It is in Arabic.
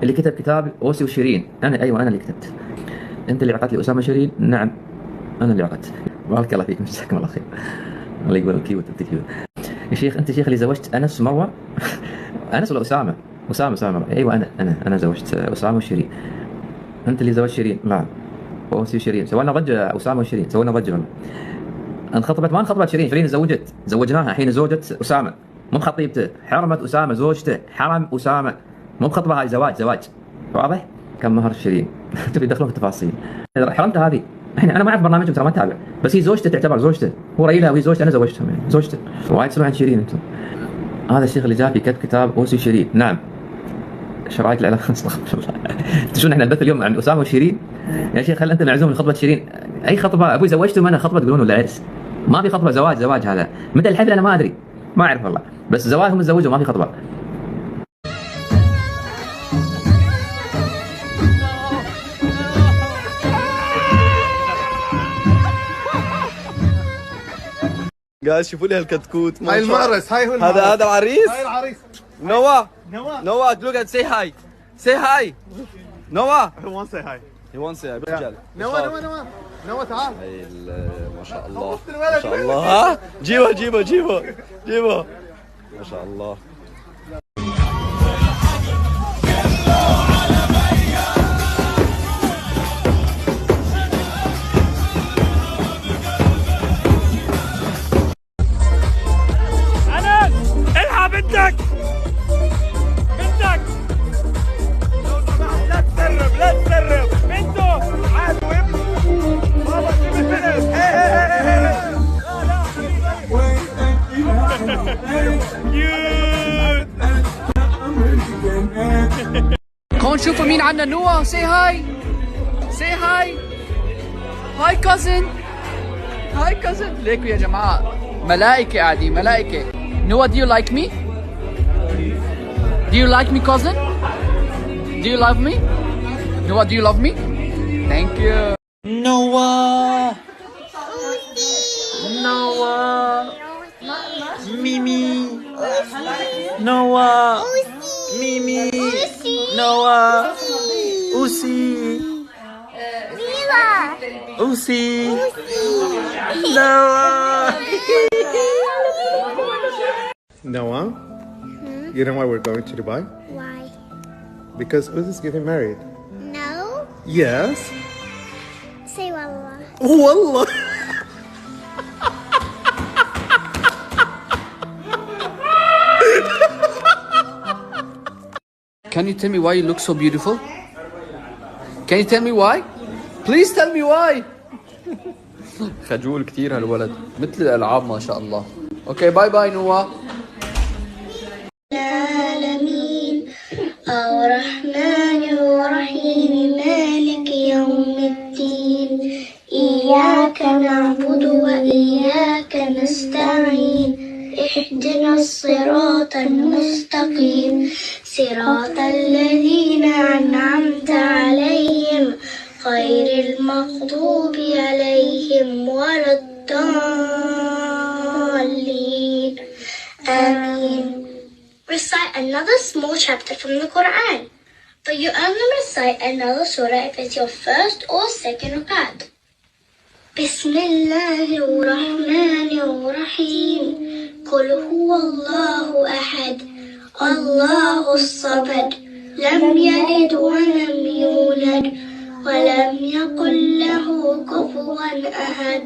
اللي كتب كتاب اوسي وشيرين. انا، ايوه انا اللي كتبت. انت اللي عقدت لي اسامه شيرين؟ نعم انا اللي عقدت. بارك الله فيكم، جزاكم الله خير. الله يقبل الكيوت انت كيوت يا شيخ. انت شيخ اللي زوجت انس ومروه؟ انس ولا اسامه؟ اسامه. ايوه انا زوجت اسامه وشيرين. انت اللي زوجت شيرين؟ لا اوسي وشيرين سوينا ضجه. اسامه وشيرين سوينا ضجه والله. انخطبت ما انخطبت شيرين زوجناها الحين زوجة اسامه، مو بخطيبته. حرمت اسامه زوجته، حرم اسامه، مو بخطبه، هاي زواج. واضح؟ كم مهر شيرين؟ تبي تدخلون في التفاصيل. حرمته هذه. الحين انا ما اعرف برنامجهم ترى، ما اتابع، بس هي زوجته تعتبر زوجته. هو رايلها وهي زوجته، انا زوجتها يعني زوجته. وايد تسمعون عن شيرين انتم. هذا الشيخ اللي جاء في كتب كتاب اوسي شيرين. نعم. ايش رايك العلاقه؟ استغفر الله. تشوفون احنا البث اليوم عن اسامه وشيرين. يا شيخ هل انت معزوم لخطبه شيرين؟ اي خطبه ابوي زوجتهم انا، خطبه تقولون ولا عرس؟ ما في خطبه، زواج هذا. متى الحفل انا ما ادري، ما اعرف والله، بس زواجهم تزوجوا ما في خطبه. قاعد شوفوا لي هالكتكوت. هاي المعرس، هاي هو المعرس. هذا العريس. هاي العريس. Noah, look at say hi. Say hi. Noah. Who wants to say hi? He wants to say hi. رجال. نوا تعال. هاي ما شاء الله. ما شاء الله. ها؟ جيبه. ما شاء الله. بنتك لا تسرب بنته عاد وابن بابا جيب الفيلم. كون شوفوا مين عنا. نوا say hi. Hi cousin. ليكوا يا جماعة ملائكة قاعدين، ملائكة. Noah, do you like me? Do you like me, cousin? Do you love me? Noah, do you love me? Thank you. Noah. Mimi. Noah. Mimi. Noah. Usi. Usi. Noah. Noah, you know why we're going to Dubai? Why? Because Uzi's getting married. No. Yes. Say wallah. Wallah. Can you tell me why you look so beautiful? Can you tell me why? Please tell me why. خجول كتير هالولد، مثل الألعاب ما شاء الله. اوكي باي نوا. العالمين الرحمن الرحيم مالك يوم الدين إياك نعبد وإياك نستعين اهدنا الصراط المستقيم صراط الذين أنعمت عليهم غير المغضوب عليهم ولا الضالين آمين. Recite another small chapter from the Quran, but you only recite another surah if it's your first or second rakat. بسم الله الرحمن الرحيم قل هو الله أحد الله الصمد لم يلد ولم يولد ولم يكن له كفوا أحد.